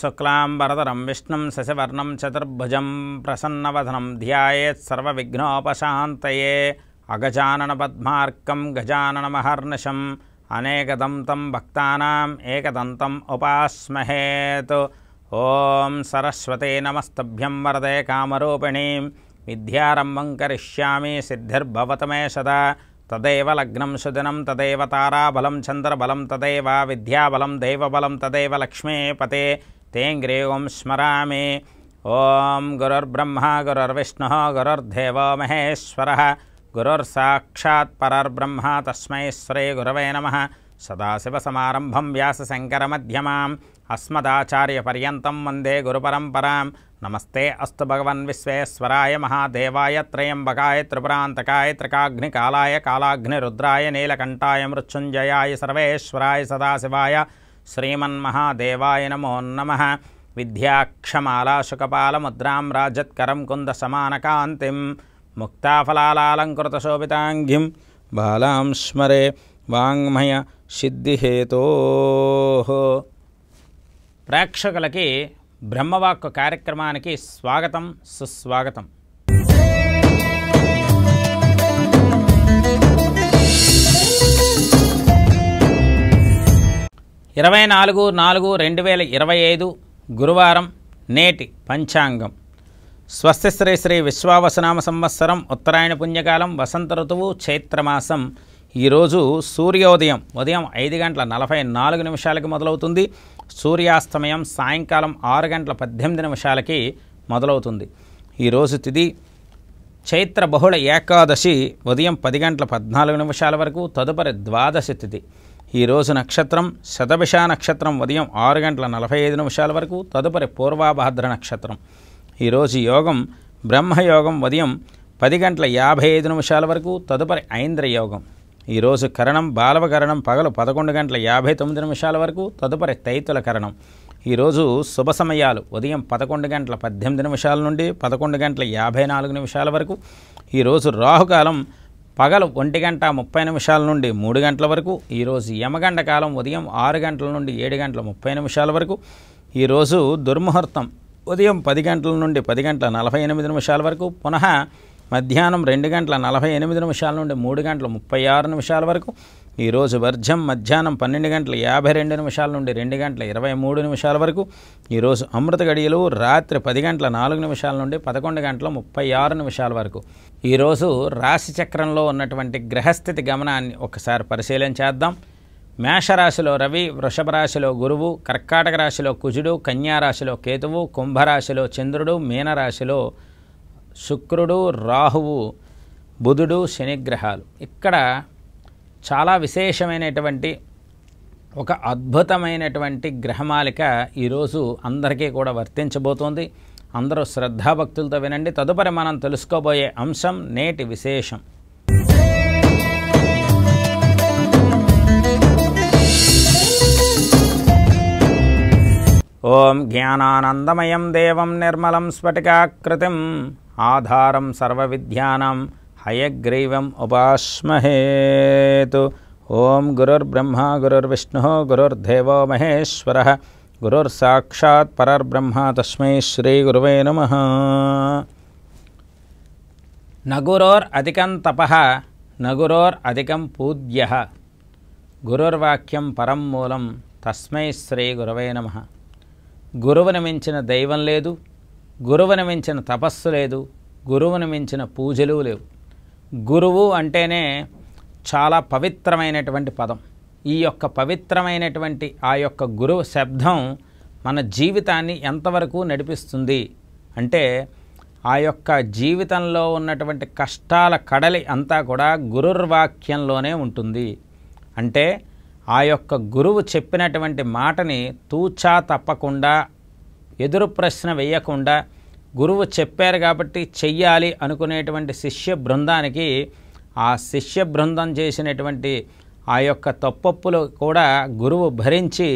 శుక్లాంబరధరం విష్ణుం శశివర్ణం చతుర్భుజం ప్రసన్నవదనం ధ్యాయేత్ సర్వవిఘ్నోపశాంతయే అగజానన పద్మార్కం గజాననమహర్నిశం అనేకదంతం భక్తానాం ఏకదంతం ఉపాస్మహేత్. ఓం సరస్వతే నమస్తభ్యం వరదే కామరూపిణీం విద్యారంభం కరిష్యామి సిద్ధిర్భవతు మే సదా. తదేవ లగ్నం సుదినం తదేవ తారాబలం చంద్రబలం తదేవ విద్యాబలం దైవబలం తదేవ లక్ష్మీపతే తేంగ్రీవం స్మరామి. ఓం గురుర్బ్రహ్మ గురుర్విష్ణుః గురుర్దేవో మహేశ్వరః గురుర్సాక్షాత్ పరర్బ్రహ్మ తస్మై శ్రీ గురవే నమః. సదాశివసమారంభం వ్యాసశంకరమధ్యమాం అస్మదాచార్యపర్యంతం వందే గురుపరంపరాం. నమస్తే అస్తు భగవన్ విశ్వేశ్వరాయ మహాదేవాయ త్రయంబకాయ త్రిపురాంతకాయ త్రికాగ్నికాలాయ కాలాగ్నిరుద్రాయ నీలకంఠాయ మృత్యుంజయాయ సర్వేశ్వరాయ సదాశివాయ శ్రీమన్మహాదేవాయ నమో నమః. విద్యాక్షమాలాశుకపాలముద్రాం రాజత్కరం కుందసమానకాంతిం ముక్తాఫలాలంకృతశోభితాంగిం బాలాం స్మరే వాంగ్మయ సిద్ధిహేతోః. ప్రేక్షకులకి బ్రహ్మవాక్కు కార్యక్రమానికి స్వాగతం సుస్వాగతం. ఇరవై 4/4/2025 గురువారం. నేటి పంచాంగం స్వస్తి శ్రీ శ్రీ విశ్వావసనామ సంవత్సరం ఉత్తరాయణ పుణ్యకాలం వసంత ఋతువు చైత్రమాసం. ఈరోజు సూర్యోదయం ఉదయం 5:44 మొదలవుతుంది. సూర్యాస్తమయం సాయంకాలం 6:18 మొదలవుతుంది. ఈరోజు తిథి చైత్ర బహుళ ఏకాదశి ఉదయం 10:14 వరకు, తదుపరి ద్వాదశి తిథి. ఈరోజు నక్షత్రం శతభిష నక్షత్రం ఉదయం 6:45 వరకు, తదుపరి పూర్వాభాద్ర నక్షత్రం. ఈరోజు యోగం బ్రహ్మయోగం ఉదయం 10:55 వరకు, తదుపరి ఐంద్రయోగం. ఈరోజు కరణం బాలవకరణం పగలు 11:59 వరకు, తదుపరి తైతుల కరణం. ఈరోజు శుభ సమయాలు ఉదయం 11:18 నుండి 11:54 వరకు. ఈరోజు రాహుకాలం పగలు 1:30 నుండి 3 గంటల వరకు. ఈరోజు యమగండ కాలం ఉదయం 6 గంటల నుండి 7:30 వరకు. ఈరోజు దుర్ముహూర్తం ఉదయం 10 గంటల నుండి 10:48 వరకు, పునః మధ్యాహ్నం 2:48 నుండి 3:36 వరకు. ఈరోజు వర్జం మధ్యాహ్నం 12:52 నుండి 2:23 వరకు. ఈరోజు అమృత గడియలు రాత్రి 10:04 నుండి 11:36 వరకు. ఈరోజు రాశి చక్రంలో ఉన్నటువంటి గ్రహస్థితి గమనాన్ని ఒకసారి పరిశీలించేద్దాం. మేషరాశిలో రవి, వృషభ రాశిలో గురువు, కర్కాటక రాశిలో కుజుడు, కన్యారాశిలో కేతువు, కుంభరాశిలో చంద్రుడు, మీనరాశిలో శుక్రుడు, రాహువు, బుధుడు, శనిగ్రహాలు. ఇక్కడ చాలా విశేషమైనటువంటి ఒక అద్భుతమైనటువంటి గ్రహమాలిక ఈరోజు అందరికీ కూడా వర్తించబోతోంది. అందరూ శ్రద్ధాభక్తులతో వినండి. తదుపరి మనం తెలుసుకోబోయే అంశం నేటి విశేషం. ఓం జ్ఞానానందమయం దేవం నిర్మలం స్ఫటికాకృతిం ఆధారం సర్వవిద్యానాం హయగ్రీవం ఉపాస్మహేత్. ఓం గురుర్బ్రహ్మ గురుర్విష్ణుః గురుర్దేవో మహేశ్వరః గురుర్సాక్షాత్ పరర్బ్రహ్మ తస్మై శ్రీ గురవే నమః. నగురోర్ అధికం తపః నగురోర్ అధికం పూజ్యః గురుర్వాక్యం పరం మూలం తస్మై శ్రీ గురవే నమః. గురువుని మించిన దైవం లేదు, గురువుని మించిన తపస్సు లేదు, గురువుని మించిన పూజలు లేవు. గురువు అంటేనే చాలా పవిత్రమైనటువంటి పదం. ఈ యొక్క పవిత్రమైనటువంటి ఆ యొక్క గురువు శబ్దం మన జీవితాన్ని ఎంతవరకు నడిపిస్తుంది అంటే, ఆ యొక్క జీవితంలో ఉన్నటువంటి కష్టాల కడలి అంతా కూడా గురుర్వాక్యంలోనే ఉంటుంది. అంటే ఆ యొక్క గురువు చెప్పినటువంటి మాటని తూచా తప్పకుండా, ఎదురు ప్రశ్న వేయకుండా, గురువు చెప్పారు కాబట్టి చెయ్యాలి అనుకునేటువంటి శిష్య బృందానికి ఆ శిష్య బృందం చేసినటువంటి ఆ యొక్క తప్పొప్పులు కూడా గురువు భరించి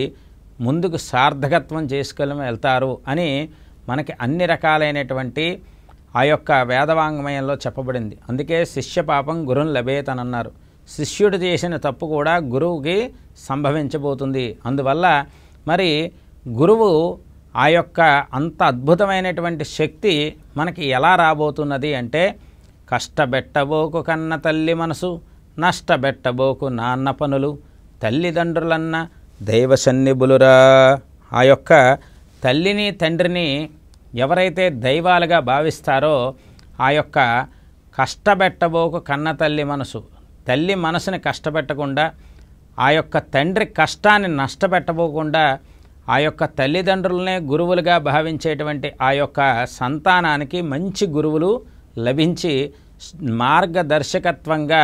ముందుకు సార్థకత్వం చేసుకొని వెళ్తారు అని మనకి అన్ని రకాలైనటువంటి ఆ యొక్క వేదవాంగ్మయంలో చెప్పబడింది. అందుకే శిష్య పాపం గురుని లభేతనన్నారు. శిష్యుడు చేసిన తప్పు కూడా గురువుకి సంభవించబోతుంది. అందువల్ల మరి గురువు ఆ యొక్క అంత అద్భుతమైనటువంటి శక్తి మనకి ఎలా రాబోతున్నది అంటే, కష్టబెట్టబోకు కన్న తల్లి మనసు, నష్టబెట్టబోకు నాన్న పనులు, తల్లిదండ్రులన్న దైవ సన్నిబులురా. ఆ యొక్క తల్లిని తండ్రిని ఎవరైతే దైవాలుగా భావిస్తారో, ఆ యొక్క కష్టబెట్టబోకు కన్న తల్లి మనసు, తల్లి మనసుని కష్టపెట్టకుండా, ఆ యొక్క తండ్రి కష్టాన్ని నష్టపెట్టబోకుండా, ఆ యొక్క తల్లిదండ్రులనే గురువులుగా భావించేటువంటి ఆ యొక్క సంతానానికి మంచి గురువులు లభించి మార్గదర్శకత్వంగా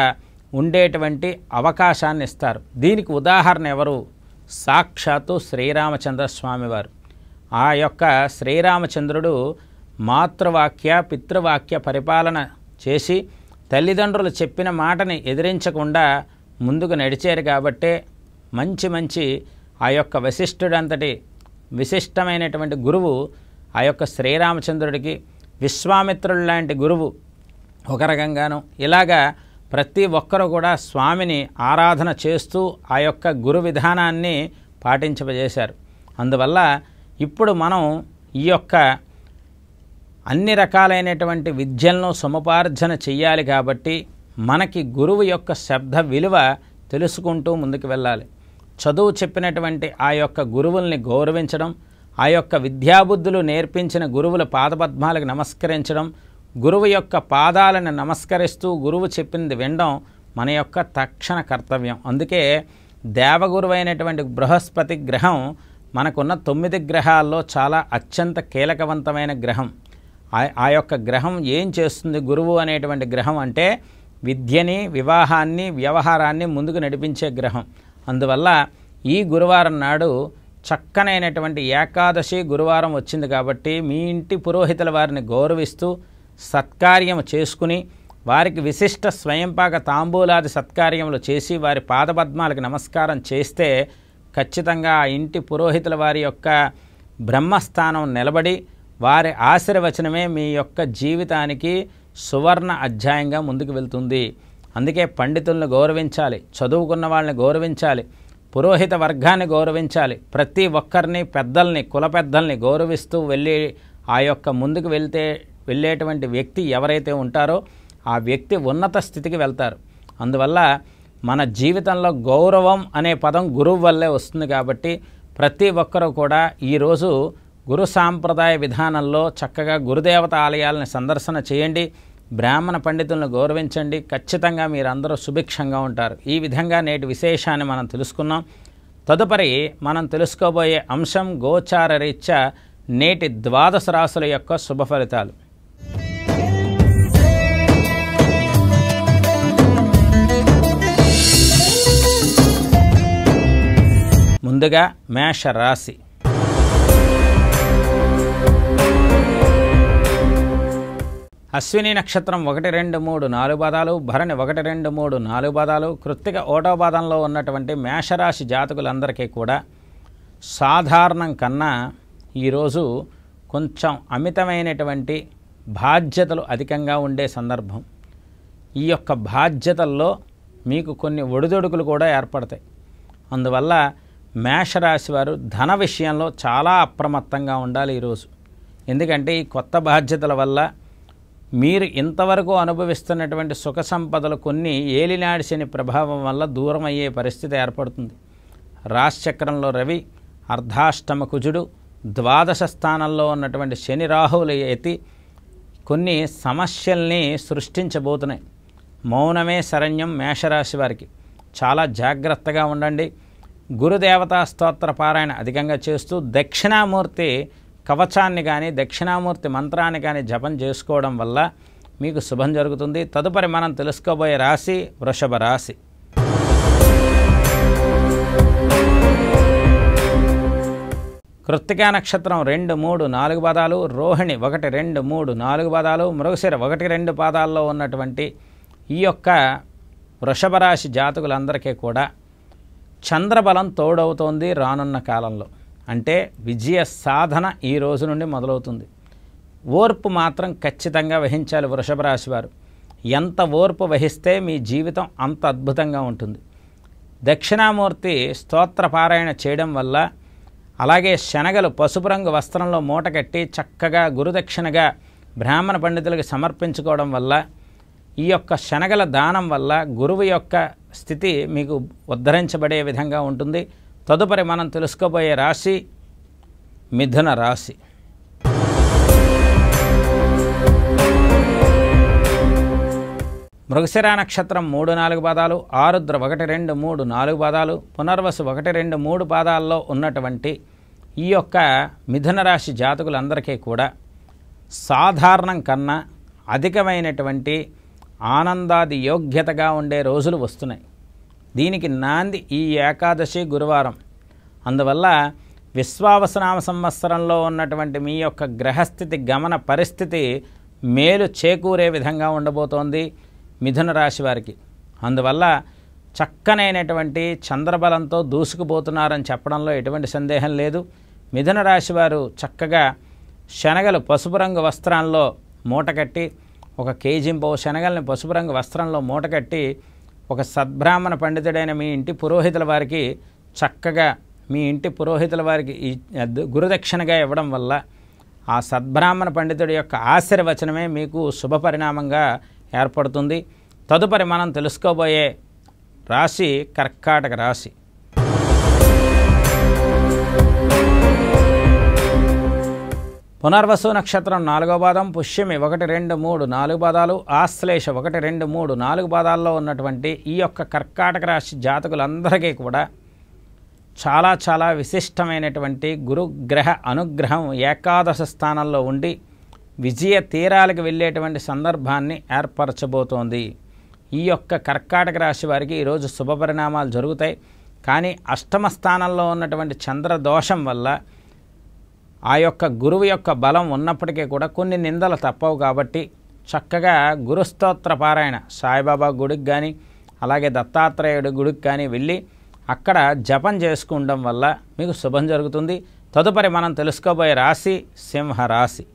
ఉండేటువంటి అవకాశాన్ని ఇస్తారు. దీనికి ఉదాహరణ ఎవరు? సాక్షాత్తు శ్రీరామచంద్ర స్వామివారు. ఆ యొక్క శ్రీరామచంద్రుడు మాతృవాక్య పితృవాక్య పరిపాలన చేసి తల్లిదండ్రులు చెప్పిన మాటని ఎదిరించకుండా ముందుకు నడిచారు కాబట్టే మంచి ఆ యొక్క వశిష్ఠుడంతటి విశిష్టమైనటువంటి గురువు ఆ యొక్క శ్రీరామచంద్రుడికి, విశ్వామిత్రుడు లాంటి గురువు ఒక రకంగాను, ఇలాగా ప్రతి ఒక్కరూ కూడా స్వామిని ఆరాధన చేస్తూ ఆ యొక్క గురు విధానాన్ని పాటించజేశారు. అందువల్ల ఇప్పుడు మనం ఈ యొక్క అన్ని రకాలైనటువంటి విద్యలను సముపార్జన చెయ్యాలి కాబట్టి మనకి గురువు యొక్క శబ్ద విలువ తెలుసుకుంటూ ముందుకు వెళ్ళాలి. చదువు చెప్పినటువంటి ఆ యొక్క గురువుల్ని గౌరవించడం, ఆ యొక్క విద్యాబుద్ధులు నేర్పించిన గురువుల పాదపద్మాలకు నమస్కరించడం, గురువు యొక్క పాదాలను నమస్కరిస్తూ గురువు చెప్పింది వినడం మన యొక్క తక్షణ కర్తవ్యం. అందుకే దేవగురువైనటువంటి బృహస్పతి గ్రహం మనకున్న 9 గ్రహాల్లో చాలా అత్యంత కీలకవంతమైన గ్రహం. ఆ యొక్క గ్రహం ఏం చేస్తుంది? గురువు అనేటువంటి గ్రహం అంటే విద్యని, వివాహాన్ని, వ్యవహారాన్ని ముందుకు నడిపించే గ్రహం. అందువల్ల ఈ గురువారం నాడు చక్కనైనటువంటి ఏకాదశి గురువారం వచ్చింది కాబట్టి మీ ఇంటి పురోహితుల వారిని గౌరవిస్తూ సత్కార్యం చేసుకుని వారికి విశిష్ట స్వయంపాక తాంబూలాది సత్కార్యములు చేసి వారి పాదపద్మాలకు నమస్కారం చేస్తే ఖచ్చితంగా ఆ ఇంటి పురోహితుల వారి యొక్క బ్రహ్మస్థానం నిలబడి వారి ఆశీర్వచనమే మీ యొక్క జీవితానికి సువర్ణ అధ్యాయంగా ముందుకు వెళ్తుంది. అందుకే పండితులను గౌరవించాలి, చదువుకున్న వాళ్ళని గౌరవించాలి, పురోహిత వర్గాన్ని గౌరవించాలి. ప్రతి ఒక్కరిని, పెద్దల్ని, కుల పెద్దల్ని గౌరవిస్తూ వెళ్ళి ఆ యొక్క ముందుకు వెళ్ళేటువంటి వ్యక్తి ఎవరైతే ఉంటారో ఆ వ్యక్తి ఉన్నత స్థితికి వెళ్తారు. అందువల్ల మన జీవితంలో గౌరవం అనే పదం గురువు వల్లే వస్తుంది కాబట్టి ప్రతి ఒక్కరూ కూడా ఈరోజు గురు సాంప్రదాయ విధానంలో చక్కగా గురుదేవత ఆలయాలను సందర్శన చేయండి, బ్రాహ్మణ పండితులను గౌరవించండి. ఖచ్చితంగా మీరందరూ సుభిక్షంగా ఉంటారు. ఈ విధంగా నేటి విశేషాన్ని మనం తెలుసుకున్నాం. తదుపరి మనం తెలుసుకోబోయే అంశం గోచార రీత్యా నేటి 12 రాశుల యొక్క శుభ ఫలితాలు. ముందుగా మేష రాశి. అశ్విని నక్షత్రం 1, 2, 3, 4 పాదాలు, భరణి 1, 2, 3, 4 పాదాలు, కృత్తిక 1వ పాదంలో ఉన్నటువంటి మేషరాశి జాతకులందరికీ కూడా సాధారణం కన్నా ఈరోజు కొంచెం అమితమైనటువంటి బాధ్యతలు అధికంగా ఉండే సందర్భం. ఈ యొక్క బాధ్యతల్లో మీకు కొన్ని ఒడిదొడుకులు కూడా ఏర్పడతాయి. అందువల్ల మేషరాశి వారు ధన విషయంలో చాలా అప్రమత్తంగా ఉండాలి ఈరోజు. ఎందుకంటే ఈ కొత్త బాధ్యతల వల్ల మీరు ఇంతవరకు అనుభవిస్తున్నటువంటి సుఖ సంపదలు కొన్ని ఏలినాడి శని ప్రభావం వల్ల దూరం అయ్యే పరిస్థితి ఏర్పడుతుంది. రాశిచక్రంలో రవి, అర్ధాష్టమ కుజుడు, ద్వాదశ స్థానంలో ఉన్నటువంటి శని రాహువులు ఎత్తి కొన్ని సమస్యల్ని సృష్టించబోతున్నాయి. మౌనమే శరణ్యం మేషరాశి వారికి. చాలా జాగ్రత్తగా ఉండండి. గురుదేవతా స్తోత్ర పారాయణ అధికంగా చేస్తూ దక్షిణామూర్తి కవచాన్ని కానీ దక్షిణామూర్తి మంత్రాన్ని కానీ జపం చేసుకోవడం వల్ల మీకు శుభం జరుగుతుంది. తదుపరి మనం తెలుసుకోబోయే రాశి వృషభ రాశి. కృత్తికా నక్షత్రం 2, 3, 4 పాదాలు, రోహిణి 1, 2, 3, 4 పాదాలు, మృగశిర 1, 2 పాదాల్లో ఉన్నటువంటి ఈ యొక్క వృషభ రాశి జాతకులందరికీ కూడా చంద్రబలం తోడవుతోంది రానున్న కాలంలో. అంటే విజయ సాధన ఈ రోజు నుండి మొదలవుతుంది. ఓర్పు మాత్రం ఖచ్చితంగా వహించాలి వృషభ రాశి వారు. ఎంత ఓర్పు వహిస్తే మీ జీవితం అంత అద్భుతంగా ఉంటుంది. దక్షిణామూర్తి స్తోత్ర పారాయణ చేయడం వల్ల అలాగే శనగలు పసుపు రంగు వస్త్రంలో మూటకట్టి చక్కగా గురుదక్షిణగా బ్రాహ్మణ పండితులకి సమర్పించుకోవడం వల్ల, ఈ యొక్క శనగల దానం వల్ల గురువు యొక్క స్థితి మీకు ఉద్ధరించబడే విధంగా ఉంటుంది. తదుపరి మనం తెలుసుకోబోయే రాశి మిథున రాశి. మృగశిర నక్షత్రం 3-4 పాదాలు, ఆరుద్ర 1, 2, 3, 4 పాదాలు, పునర్వసు 1, 2, 3 పాదాల్లో ఉన్నటువంటి ఈ యొక్క మిథున రాశి జాతకులందరికీ కూడా సాధారణం కన్నా అధికమైనటువంటి ఆనందాది యోగ్యతగా ఉండే రోజులు వస్తున్నాయి. దీనికి నాంది ఈ ఏకాదశి గురువారం. అందువల్ల విశ్వావసనామ సంవత్సరంలో ఉన్నటువంటి మీ యొక్క గ్రహస్థితి గమన పరిస్థితి మేలు చేకూరే విధంగా ఉండబోతోంది మిథున రాశి వారికి. అందువల్ల చక్కనైనటువంటి చంద్రబలంతో దూసుకుపోతున్నారని చెప్పడంలో ఎటువంటి సందేహం లేదు. మిథున రాశి వారు చక్కగా శనగలు పసుపు రంగు వస్త్రాల్లో మూటకట్టి, 1 కేజీంపో శనగల్ని పసుపు రంగు వస్త్రంలో మూటకట్టి ఒక సద్బ్రాహ్మణ పండితుడైన మీ ఇంటి పురోహితుల వారికి చక్కగా మీ ఇంటి పురోహితుల వారికి గురుదక్షిణగా ఇవ్వడం వల్ల ఆ సద్బ్రాహ్మణ పండితుడి యొక్క ఆశీర్వచనమే మీకు శుభ పరిణామంగా ఏర్పడుతుంది. తదుపరి మనం తెలుసుకోబోయే రాశి కర్కాటక రాశి. పునర్వసు నక్షత్రం 4వ పాదం, పుష్యమి 1, 2, 3, 4 పాదాలు, ఆశ్లేష 1, 2, 3, 4 పాదాల్లో ఉన్నటువంటి ఈ యొక్క కర్కాటక రాశి జాతకులందరికీ కూడా చాలా చాలా విశిష్టమైనటువంటి గురుగ్రహ అనుగ్రహం ఏకాదశ స్థానంలో ఉండి విజయ తీరాలకు వెళ్ళేటువంటి సందర్భాన్ని ఏర్పరచబోతోంది. ఈ యొక్క కర్కాటక రాశి వారికి ఈరోజు శుభ పరిణామాలు జరుగుతాయి. కానీ అష్టమ స్థానంలో ఉన్నటువంటి చంద్రదోషం వల్ల ఆ యొక్క గురువు యొక్క బలం ఉన్నప్పటికీ కూడా కొన్ని నిందలు తప్పవు. కాబట్టి చక్కగా గురుస్తోత్ర పారాయణ సాయిబాబా గుడికి కానీ అలాగే దత్తాత్రేయుడి గుడికి కానీ వెళ్ళి అక్కడ జపం చేసుకోవడం వల్ల మీకు శుభం జరుగుతుంది. తదుపరి మనం తెలుసుకోబోయే రాశి సింహరాశి.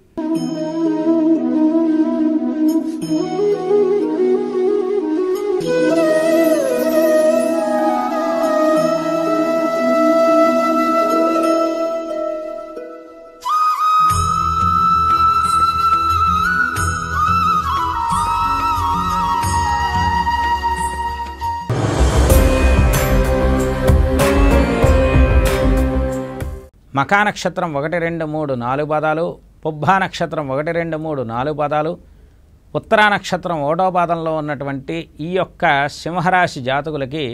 మఖా నక్షత్రం 1, 2, 3, 4 పాదాలు, పుబ్బా నక్షత్రం 1, 2, 3, 4 పాదాలు, ఉత్తరా నక్షత్రం 1వ పాదంలో ఉన్నటువంటి ఈ యొక్క సింహరాశి జాతకులకి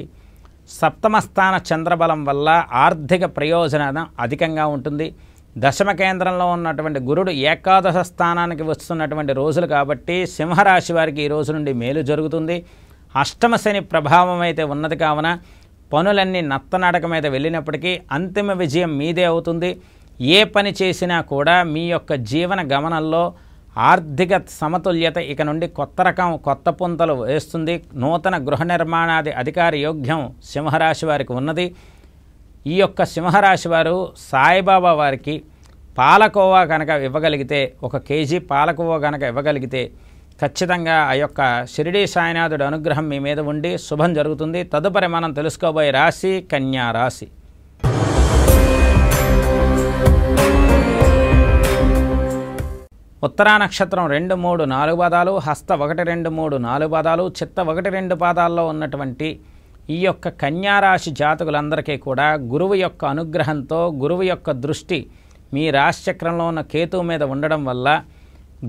సప్తమ స్థాన చంద్రబలం వల్ల ఆర్థిక ప్రయోజనం అధికంగా ఉంటుంది. దశమ కేంద్రంలో ఉన్నటువంటి గురుడు ఏకాదశ స్థానానికి వస్తున్నటువంటి రోజులు కాబట్టి సింహరాశి వారికి ఈ రోజు నుండి మేలు జరుగుతుంది. అష్టమ శని ప్రభావం అయితే ఉన్నది కావున పనులన్నీ నత్తనడక మీద వెళ్ళినప్పటికీ అంతిమ విజయం మీదే అవుతుంది. ఏ పని చేసినా కూడా మీ యొక్క జీవన గమనంలో ఆర్థిక సమతుల్యత ఇక నుండి కొత్త రకం కొత్త పుంతలు వేస్తుంది. నూతన గృహ నిర్మాణాది అధికార యోగ్యం సింహరాశి వారికి ఉన్నది. ఈ యొక్క సింహరాశి వారు సాయిబాబా వారికి పాలకోవా కనుక ఇవ్వగలిగితే, 1 కేజీ పాలకోవా కనుక ఇవ్వగలిగితే ఖచ్చితంగా ఆ యొక్క షిరిడీ సాయినాథుడి అనుగ్రహం మీ మీద ఉండి శుభం జరుగుతుంది. తదుపరి మనం తెలుసుకోబోయే రాశి కన్యా రాశి. ఉత్తరా నక్షత్రం 2, 3, 4 పాదాలు, హస్త 1, 2, 3, 4 పాదాలు, చిత్త 1, 2 పాదాల్లో ఉన్నటువంటి ఈ యొక్క కన్యారాశి జాతకులందరికీ కూడా గురువు యొక్క అనుగ్రహంతో, గురువు యొక్క దృష్టి మీ రాశిచక్రంలో ఉన్న కేతువు మీద ఉండడం వల్ల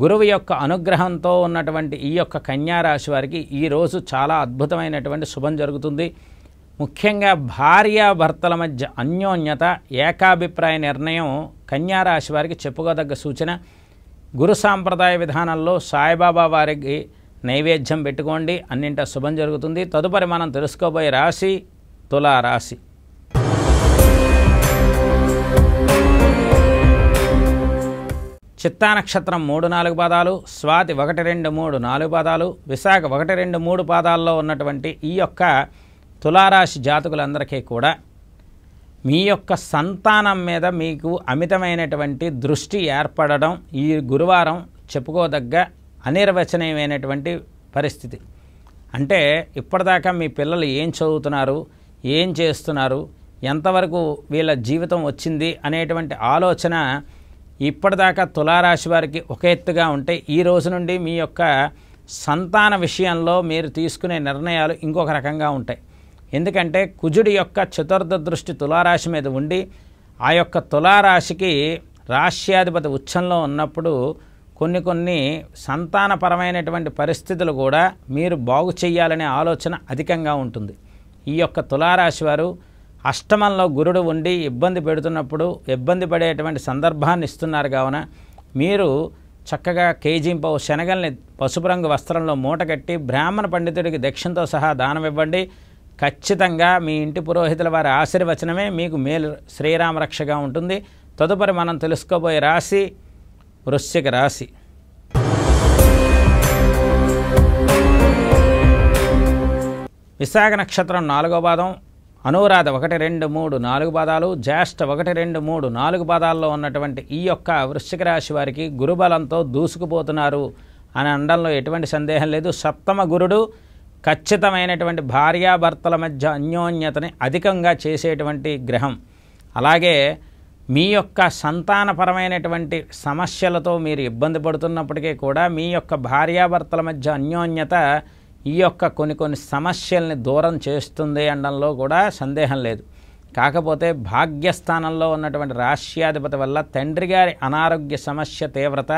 గురువు యొక్క అనుగ్రహంతో ఉన్నటువంటి ఈ యొక్క కన్యారాశి వారికి ఈరోజు చాలా అద్భుతమైనటువంటి శుభం జరుగుతుంది. ముఖ్యంగా భార్యాభర్తల మధ్య అన్యోన్యత, ఏకాభిప్రాయ నిర్ణయం కన్యారాశి వారికి చెప్పుకోదగ్గ సూచన. గురు సాంప్రదాయ విధానంలో సాయిబాబా వారికి నైవేద్యం పెట్టుకోండి, అన్నింటా శుభం జరుగుతుంది. తదుపరి మనం తెలుసుకోబోయే రాశి తులారాశి. చిత్తా నక్షత్రం 3, 4 పాదాలు, స్వాతి 1, 2, 3, 4 పాదాలు, విశాఖ 1, 2, 3 పాదాల్లో ఉన్నటువంటి ఈ యొక్క తులారాశి జాతకులందరికీ కూడా మీ యొక్క సంతానం మీద మీకు అమితమైనటువంటి దృష్టి ఏర్పడడం ఈ గురువారం చెప్పుకోదగ్గ అనిర్వచనీయమైనటువంటి పరిస్థితి. అంటే ఇప్పటిదాకా మీ పిల్లలు ఏం చదువుతున్నారు, ఏం చేస్తున్నారు, ఎంతవరకు వీళ్ళ జీవితం వచ్చింది అనేటువంటి ఆలోచన ఇప్పటిదాకా తులారాశి వారికి ఒక ఎత్తుగా ఉంటే ఈ రోజు నుండి మీ యొక్క సంతాన విషయంలో మీరు తీసుకునే నిర్ణయాలు ఇంకొక రకంగా ఉంటాయి. ఎందుకంటే కుజుడి యొక్క చతుర్థ దృష్టి తులారాశి మీద ఉండి ఆ యొక్క తులారాశికి రాశ్యాధిపతి ఉచ్చంలో ఉన్నప్పుడు కొన్ని సంతానపరమైనటువంటి పరిస్థితులు కూడా మీరు బాగు చేయాలనే ఆలోచన అధికంగా ఉంటుంది. ఈ యొక్క తులారాశి వారు అష్టమంలో గురుడు ఉండి ఇబ్బంది పెడుతున్నప్పుడు ఇబ్బంది పడేటువంటి సందర్భాన్ని ఇస్తున్నారు కావున మీరు చక్కగా కేజీంపావు శనగల్ని పసుపు రంగు వస్త్రంలో మూటగట్టి బ్రాహ్మణ పండితుడికి దక్షిణతో సహా దానం ఇవ్వండి. ఖచ్చితంగా మీ ఇంటి పురోహితుల వారి ఆశీర్వచనమే మీకు మేలు శ్రీరామరక్షగా ఉంటుంది. తదుపరి మనం తెలుసుకోబోయే రాశి వృశ్చిక రాశి. విశాఖ నక్షత్రం 4వ పాదం, అనురాధ 1, 2, 3, 4 పాదాలు, జ్యేష్ఠ 1, 2, 3, 4 పాదాల్లో ఉన్నటువంటి ఈ యొక్క వృశ్చిక రాశి వారికి గురుబలంతో దూసుకుపోతున్నారు అని అనడంలో ఎటువంటి సందేహం లేదు. సప్తమ గురుడు ఖచ్చితమైనటువంటి భార్యాభర్తల మధ్య అన్యోన్యతని అధికంగా చేసేటువంటి గ్రహం. అలాగే మీ యొక్క సంతానపరమైనటువంటి సమస్యలతో మీరు ఇబ్బంది పడుతున్నప్పటికీ కూడా మీ యొక్క భార్యాభర్తల మధ్య అన్యోన్యత ఈ యొక్క కొన్ని సమస్యల్ని దూరం చేస్తుంది అనడంలో కూడా సందేహం లేదు. కాకపోతే భాగ్యస్థానంలో ఉన్నటువంటి రాశ్యాధిపతి వల్ల తండ్రి గారి అనారోగ్య సమస్య తీవ్రత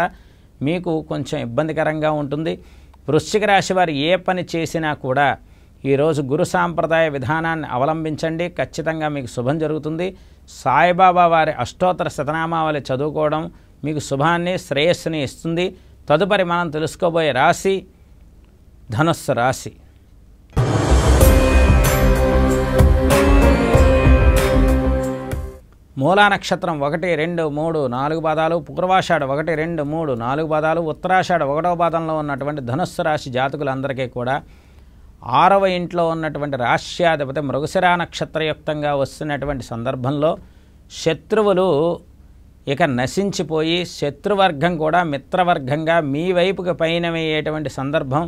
మీకు కొంచెం ఇబ్బందికరంగా ఉంటుంది. వృశ్చిక రాశి వారు ఏ పని చేసినా కూడా ఈరోజు గురు సాంప్రదాయ విధానాన్ని అవలంబించండి. ఖచ్చితంగా మీకు శుభం జరుగుతుంది. సాయిబాబా వారి అష్టోత్తర శతనామావళి చదువుకోవడం మీకు శుభాన్ని శ్రేయస్సుని ఇస్తుంది. తదుపరి మనం తెలుసుకోబోయే రాశి ధనుస్సు రాశి. మూలా నక్షత్రం 1, 2, 3, 4 పాదాలు, పూర్వాషాఢ 1, 2, 3, 4 పాదాలు, ఉత్తరాషాఢ 1వ పాదంలో ఉన్నటువంటి ధనుస్సు రాశి జాతకులందరికీ కూడా 6వ ఇంట్లో ఉన్నటువంటి రాశ్యాధిపతి మృగశిరా నక్షత్రయుక్తంగా వస్తున్నటువంటి సందర్భంలో శత్రువులు ఇక నశించిపోయి శత్రువర్గం కూడా మిత్రవర్గంగా మీ వైపుకి పైన వేయేటువంటి సందర్భం,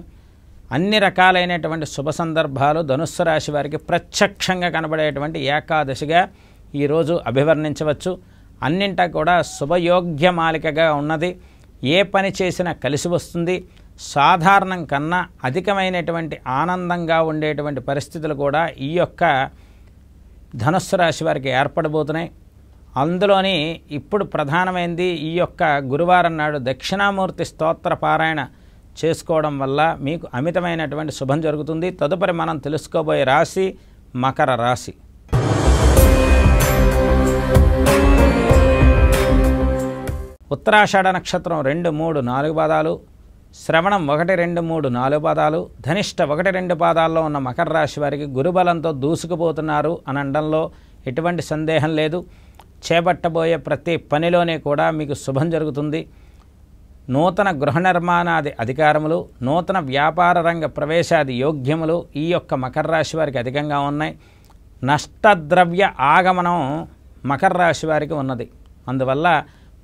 అన్ని రకాలైనటువంటి శుభ సందర్భాలు ధనుస్సు రాశి వారికి ప్రత్యక్షంగా కనబడేటువంటి ఏకాదశిగా ఈరోజు అభివర్ణించవచ్చు. అన్నింటా కూడా శుభయోగ్యమాలికగా ఉన్నది. ఏ పని చేసినా కలిసి వస్తుంది. సాధారణం కన్నా అధికమైనటువంటి ఆనందంగా ఉండేటువంటి పరిస్థితులు కూడా ఈ యొక్క ధనుస్సు రాశి వారికి ఏర్పడబోతున్నాయి. అందులోని ఇప్పుడు ప్రధానమైనది ఈ యొక్క గురువారం నాడు దక్షిణామూర్తి స్తోత్ర పారాయణ చేసుకోవడం వల్ల మీకు అమితమైనటువంటి శుభం జరుగుతుంది. తదుపరి మనం తెలుసుకోబోయే రాశి మకర రాశి. ఉత్తరాషాఢ నక్షత్రం 2, 3, 4 పాదాలు, శ్రవణం 1, 2, 3, 4 పాదాలు, ధనిష్ట 1, 2 పాదాల్లో ఉన్న మకర రాశి వారికి గురుబలంతో దూసుకుపోతున్నారు అని అనడంలో ఎటువంటి సందేహం లేదు. చేపట్టబోయే ప్రతి పనిలోనే కూడా మీకు శుభం జరుగుతుంది. నూతన గృహ నిర్మాణాది అధికారములు, నూతన వ్యాపార రంగ ప్రవేశాది యోగ్యములు ఈ యొక్క మకర రాశి వారికి అధికంగా ఉన్నాయి. నష్టద్రవ్య ఆగమనం మకర రాశి వారికి ఉన్నది. అందువల్ల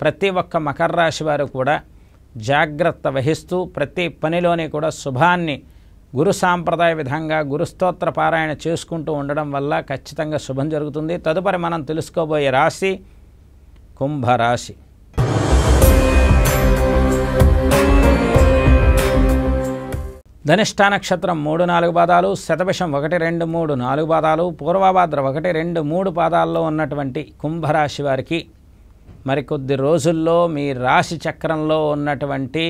ప్రతి ఒక్క మకర రాశి వారు కూడా జాగ్రత్త వహిస్తూ ప్రతి పనిలోనే కూడా శుభాన్ని గురు సాంప్రదాయ విధంగా గురుస్తోత్ర పారాయణ చేసుకుంటూ ఉండడం వల్ల ఖచ్చితంగా శుభం జరుగుతుంది. తదుపరి మనం తెలుసుకోబోయే రాశి కుంభరాశి. ధనిష్ఠా నక్షత్రం 3, 4 పాదాలు, శతభిషం 1, 2, 3, 4 పాదాలు, పూర్వభాద్ర 1, 2, 3 పాదాల్లో ఉన్నటువంటి కుంభరాశి వారికి మరికొద్ది రోజుల్లో మీ రాశి చక్రంలో ఉన్నటువంటి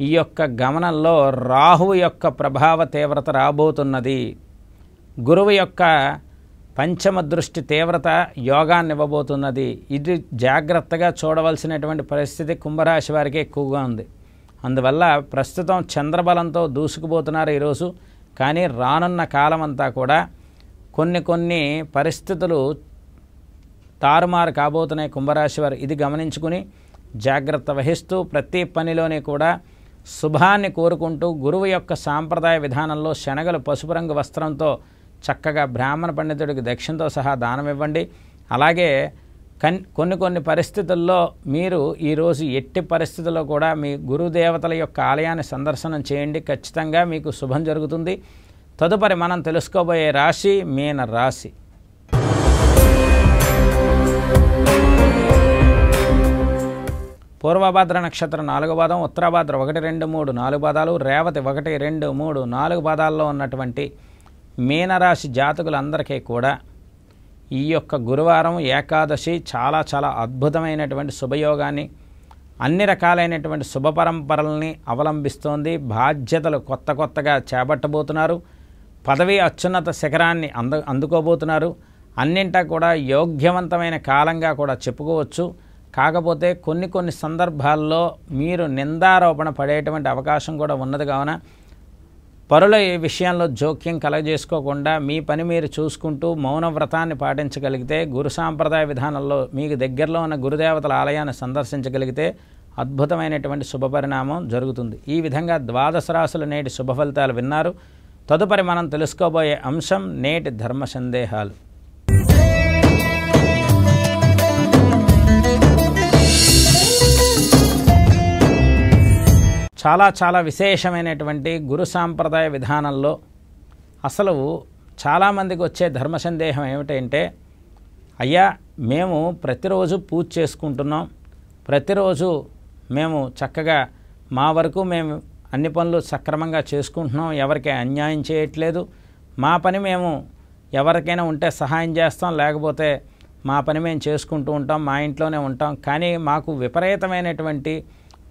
ఈ యొక్క గమనంలో రాహువు యొక్క ప్రభావ తీవ్రత రాబోతున్నది. గురువు యొక్క పంచమ దృష్టి తీవ్రత యోగాన్ని ఇవ్వబోతున్నది. ఇది జాగ్రత్తగా చూడవలసినటువంటి పరిస్థితి కుంభరాశి వారికి ఎక్కువగా ఉంది. అందువల్ల ప్రస్తుతం చంద్రబలంతో దూసుకుపోతున్నారు ఈరోజు. కానీ రానున్న కాలం అంతా కూడా కొన్ని పరిస్థితులు తారుమారు కాబోతున్నాయి కుంభరాశి వారు. ఇది గమనించుకుని జాగ్రత్త వహిస్తూ ప్రతి పనిలోనే కూడా శుభాన్ని కోరుకుంటూ గురువు యొక్క సాంప్రదాయ విధానంలో శనగలు పసుపు రంగు వస్త్రంతో చక్కగా బ్రాహ్మణ పండితుడికి దక్షిణతో సహా దానం ఇవ్వండి. అలాగే కొన్ని పరిస్థితుల్లో మీరు ఈరోజు ఎట్టి పరిస్థితుల్లో కూడా మీ గురుదేవతల యొక్క ఆలయాన్ని సందర్శనం చేయండి. ఖచ్చితంగా మీకు శుభం జరుగుతుంది. తదుపరి మనం తెలుసుకోబోయే రాశి మీన రాశి. పూర్వభద్ర నక్షత్రం 4వ పాదం, ఉత్తరాభద్ర 1, 2, 3, 4 పాదాలు, రేవతి 1, 2, 3, 4 పాదాల్లో ఉన్నటువంటి మీనరాశి జాతకులందరికీ కూడా ఈ యొక్క గురువారం ఏకాదశి చాలా చాలా అద్భుతమైనటువంటి శుభయోగాన్ని, అన్ని రకాలైనటువంటి శుభ పరంపరల్ని అవలంబిస్తోంది. బాధ్యతలు కొత్తగా చేపట్టబోతున్నారు. పదవి అత్యున్నత శిఖరాన్ని అందుకోబోతున్నారు. అన్నింటా కూడా యోగ్యవంతమైన కాలంగా కూడా చెప్పుకోవచ్చు. కాకపోతే కొన్ని సందర్భాల్లో మీరు నిందారోపణ పడేటువంటి అవకాశం కూడా ఉన్నది. కావున పరుల విషయంలో జోక్యం కలగజేసుకోకుండా మీ పని మీరు చూసుకుంటూ మౌన వ్రతాన్ని పాటించగలిగితే, గురు సాంప్రదాయ విధానంలో మీకు దగ్గరలో ఉన్న గురుదేవతల ఆలయాన్ని సందర్శించగలిగితే అద్భుతమైనటువంటి శుభపరిణామం జరుగుతుంది. ఈ విధంగా ద్వాదశ రాశుల నేటి శుభ ఫలితాలు విన్నారు. తదుపరి మనం తెలుసుకోబోయే అంశం నేటి ధర్మ సందేహాలు. చాలా విశేషమైనటువంటి గురు సాంప్రదాయ విధానంలో అసలు చాలామందికి వచ్చే ధర్మ సందేహం ఏమిటంటే, అయ్యా మేము ప్రతిరోజు పూజ చేసుకుంటున్నాం, ప్రతిరోజు మేము చక్కగా మా వరకు మేము అన్ని పనులు సక్రమంగా చేసుకుంటున్నాం, ఎవరికి అన్యాయం చేయట్లేదు, మా పని మేము ఎవరికైనా ఉంటే సహాయం చేస్తాం, లేకపోతే మా పని మేము చేసుకుంటూ ఉంటాం, మా ఇంట్లోనే ఉంటాం, కానీ మాకు విపరీతమైనటువంటి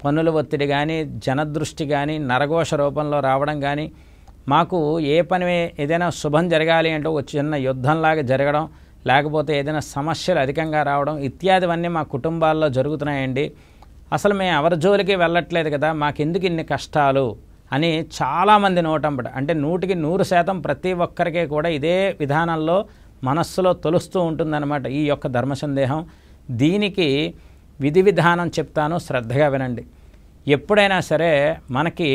పనుల ఒత్తిడి కానీ, జనదృష్టి కానీ, నరఘోష రూపంలో రావడం కానీ, మాకు ఏ పని ఏదైనా శుభం జరగాలి అంటే ఒక చిన్న యుద్ధంలాగా జరగడం, లేకపోతే ఏదైనా సమస్యలు అధికంగా రావడం ఇత్యాదివన్నీ మా కుటుంబాల్లో జరుగుతున్నాయండి. అసలు మేము ఎవరి జోలికి వెళ్ళట్లేదు కదా, మాకెందుకు ఇన్ని కష్టాలు అని చాలామంది నోటంబట, అంటే 100% ప్రతి ఒక్కరికి కూడా ఇదే విధానంలో మనస్సులో తొలుస్తూ ఉంటుందన్నమాట ఈ యొక్క ధర్మ సందేహం. దీనికి విధి విధానం చెప్తాను, శ్రద్ధగా వినండి. ఎప్పుడైనా సరే మనకి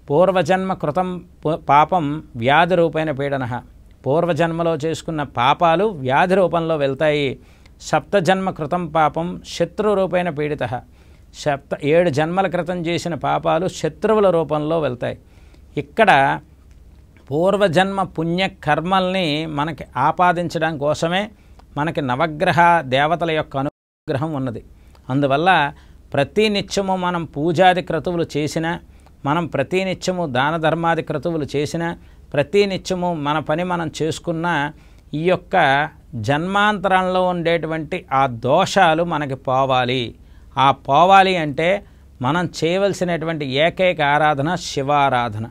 పూర్వజన్మ కృతం పాపం వ్యాధి రూపేణ పీడన, పూర్వజన్మలో చేసుకున్న పాపాలు వ్యాధి రూపంలో వెళ్తాయి. సప్తజన్మ కృతం పాపం శత్రు రూపేణ పీడిత, 7 జన్మల క్రితం చేసిన పాపాలు శత్రువుల రూపంలో వెళ్తాయి. ఇక్కడ పూర్వజన్మ పుణ్యకర్మల్ని మనకి ఆపాదించడం కోసమే మనకి నవగ్రహ దేవతల యొక్క అనుగ్రహం ఉన్నది. అందువల్ల ప్రతి నిత్యము మనం పూజాది క్రతువులు చేసినా, మనం ప్రతి నిత్యము దాన ధర్మాది క్రతువులు చేసినా, ప్రతి నిత్యము మన పని మనం చేసుకున్న ఈ యొక్క జన్మాంతరంలో ఉండేటువంటి ఆ దోషాలు మనకి పోవాలి. ఆ పోవాలి అంటే మనం చేయవలసినటువంటి ఏకైక ఆరాధన శివారాధన.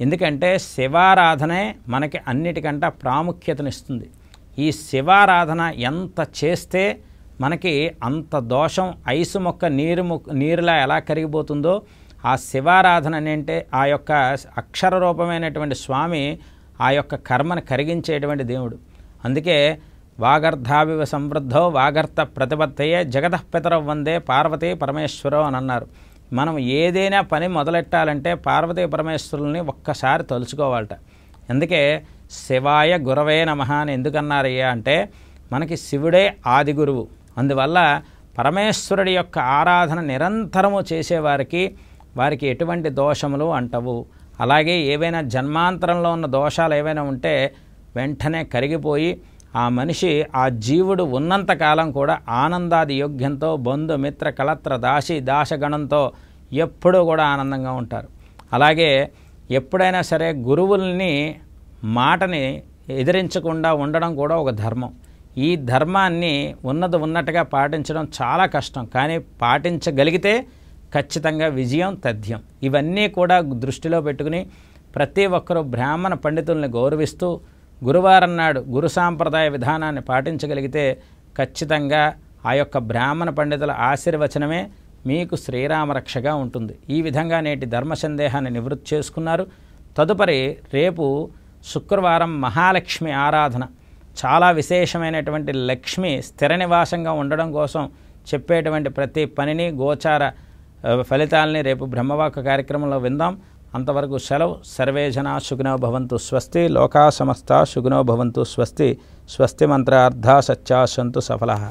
ఎందుకంటే శివారాధనే మనకి అన్నిటికంటే ప్రాముఖ్యతనిస్తుంది. ఈ శివారాధన ఎంత చేస్తే మనకి అంత దోషం ఐసు మొక్క నీరులా ఎలా కరిగిపోతుందో, ఆ శివారాధన అంటే ఆ యొక్క అక్షర రూపమైనటువంటి స్వామి ఆ యొక్క కర్మను కరిగించేటువంటి దేవుడు. అందుకే వాగర్ధావివ సంవృద్ధో వాగర్త ప్రతిపత్తయే జగతఃపితరౌ వందే పార్వతీ పరమేశ్వరో అని అన్నారు. మనం ఏదైనా పని మొదలెట్టాలంటే పార్వతీ పరమేశ్వరుల్ని ఒక్కసారి తలుచుకోవాలట. అందుకే శివాయ గురవే నమః అని ఎందుకన్నారయ్యా అంటే మనకి శివుడే ఆది గురువు. అందువల్ల పరమేశ్వరుడి యొక్క ఆరాధన నిరంతరము చేసేవారికి వారికి ఎటువంటి దోషములు అంటవు. అలాగే ఏవైనా జన్మాంతరంలో ఉన్న దోషాలు ఏవైనా ఉంటే వెంటనే కరిగిపోయి ఆ మనిషి ఆ జీవుడు ఉన్నంతకాలం కూడా ఆనందాది యోగ్యంతో బంధుమిత్ర కళత్ర దాశగణంతో ఎప్పుడూ కూడా ఆనందంగా ఉంటారు. అలాగే ఎప్పుడైనా సరే గురువుల్ని మాటని ఎదిరించకుండా ఉండడం కూడా ఒక ధర్మం. ఈ ధర్మాన్ని ఉన్నట్టుగా పాటించడం చాలా కష్టం, కానీ పాటించగలిగితే ఖచ్చితంగా విజయం తథ్యం. ఇవన్నీ కూడా దృష్టిలో పెట్టుకుని ప్రతి ఒక్కరూ బ్రాహ్మణ పండితుల్ని గౌరవిస్తూ గురువారం నాడు గురు సాంప్రదాయ విధానాన్ని పాటించగలిగితే ఖచ్చితంగా ఆ యొక్క బ్రాహ్మణ పండితుల ఆశీర్వచనమే మీకు శ్రీరామరక్షగా ఉంటుంది. ఈ విధంగా నేటి ధర్మ సందేహాన్ని నివృత్తి చేసుకున్నారు. తదుపరి రేపు శుక్రవారం మహాలక్ష్మి ఆరాధన, చాలా విశేషమైనటువంటి లక్ష్మి స్థిర నివాసంగా ఉండడం కోసం చెప్పేటువంటి ప్రతి పనిని గోచార ఫలితాలని రేపు బ్రహ్మవాక్కు కార్యక్రమంలో విందాం. అంతవరకు సెలవు. సర్వే జనా సుఖినో భవంతు. స్వస్తి. లోకా సమస్తా సుఖినో భవంతు. స్వస్తి. స్వస్తి మంత్రార్థా సత్యా సంతు సఫలః.